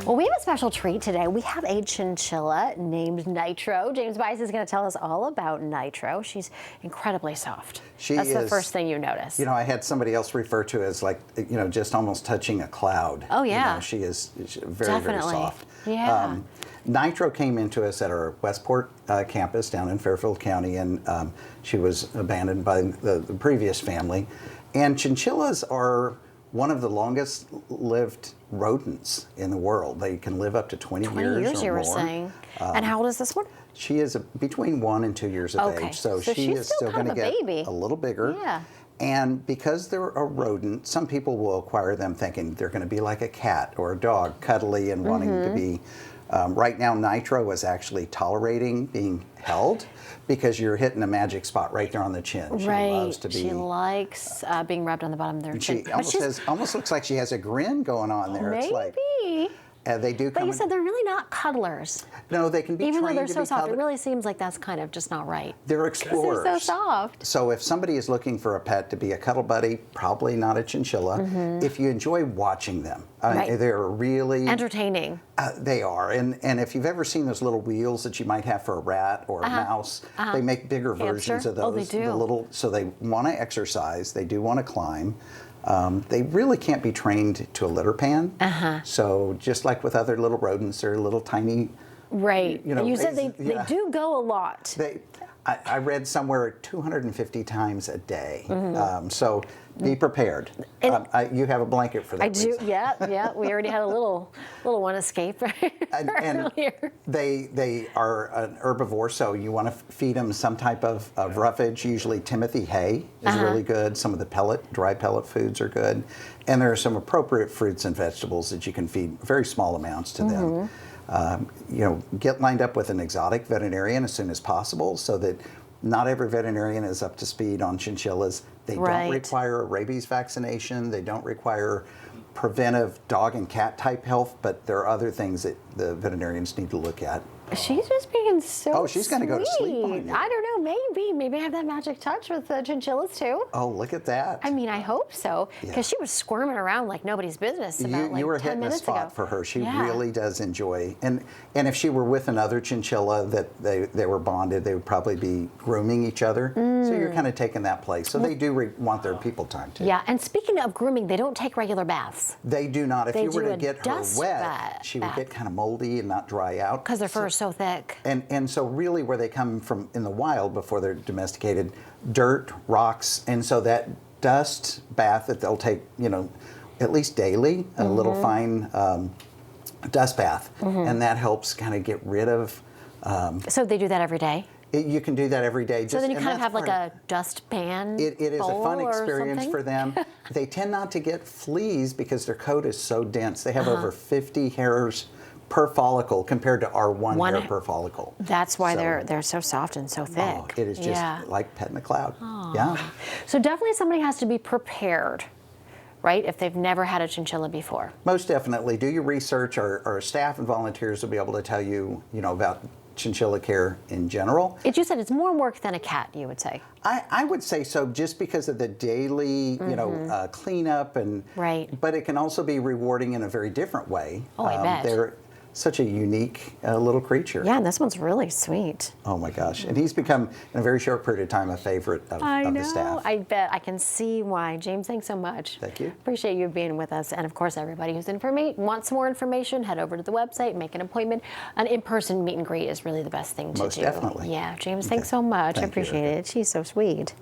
Well, we have a special treat today. We have a chinchilla named Nitro. James Bice is going to tell us all about Nitro. She's incredibly soft. That's the first thing you notice. You know, I had somebody else refer to it as like, you know, just almost touching a cloud. Oh, yeah. You know, she is very, very soft. Yeah. Nitro came into us at our Westport campus down in Fairfield County, and she was abandoned by the previous family. And chinchillas are one of the longest lived rodents in the world. They can live up to 20 years or more. 20 years, you were saying. And how old is this one? She is between 1 and 2 years of age, so she is still going to get a little bigger. Yeah. And because they're a rodent, some people will acquire them thinking they're going to be like a cat or a dog, cuddly and wanting to be. Right now, Nitro is actually tolerating being held because you're hitting a magic spot right there on the chin. She loves to be. She likes being rubbed on the bottom of their chin. She almost looks like she has a grin going on there. Maybe. It's like, they do come. But you said they're really not cuddlers. No, they can be even though trained they're to so be soft. cuddlers. It really seems like that's kind of just not right. They're explorers. They're so soft. So if somebody is looking for a pet to be a cuddle buddy, probably not a chinchilla. If you enjoy watching them, they're really entertaining. They are, and if you've ever seen those little wheels that you might have for a rat or a mouse, they make bigger versions of those. Oh, they do. The little, so they want to exercise. They do want to climb. They really can't be trained to a litter pan. So just like with other little rodents, they're little tiny. Right. You know, you said they do go a lot. I read somewhere 250 times a day. So be prepared. You have a blanket for that. I do. Yeah. We already had a little one escape and earlier. They are an herbivore, so you want to feed them some type of roughage. Usually Timothy hay is really good. Some of the dry pellet foods are good. And there are some appropriate fruits and vegetables that you can feed very small amounts to them. You know, get lined up with an exotic veterinarian as soon as possible so that not every veterinarian is up to speed on chinchillas. They don't require a rabies vaccination. They don't require preventive dog and cat type health, but there are other things that the veterinarians need to look at. She's just being so Oh, she's going to go to sleep on you. I don't know, maybe I have that magic touch with the chinchillas too. Oh, look at that. I mean, I hope so, because she was squirming around like nobody's business about like you were 10 hitting a minutes spot ago. for her. She really does enjoy. And if she were with another chinchilla that they were bonded, they would probably be grooming each other. So you're kind of taking that place. So they do want their people time too. Yeah, and speaking of grooming, they don't take regular baths. They do not. If you were to get her wet, bath. she would get kind of moldy and not dry out. Because their fur is so thick. And so really where they come from in the wild before they're domesticated, dirt, rocks, and so that dust bath that they'll take, you know, at least daily, a little fine dust bath, and that helps kind of get rid of. So they do that every day? You can do that every day. So then you kind of have like a dustpan. It is a fun experience for them. They tend not to get fleas because their coat is so dense. They have over 50 hairs per follicle compared to our one hair per follicle. That's why they're so soft and so thick. Oh, it is just like petting a cloud. Yeah. So definitely somebody has to be prepared, right, if they've never had a chinchilla before. Most definitely. Do your research. Our staff and volunteers will be able to tell you, about chinchilla care in general. You said it's more work than a cat, you would say. I would say so, just because of the daily, cleanup and. Right. But it can also be rewarding in a very different way. Oh, I bet. They're such a unique little creature. Yeah, and this one's really sweet. Oh my gosh. And he's become, in a very short period of time, a favorite of the staff. I bet. I can see why. James, thanks so much. Thank you. Appreciate you being with us. And of course, everybody who's wants more information, head over to the website, make an appointment. An in-person meet and greet is really the best thing to do. Most definitely. Yeah, James, thanks so much. I appreciate it. She's so sweet.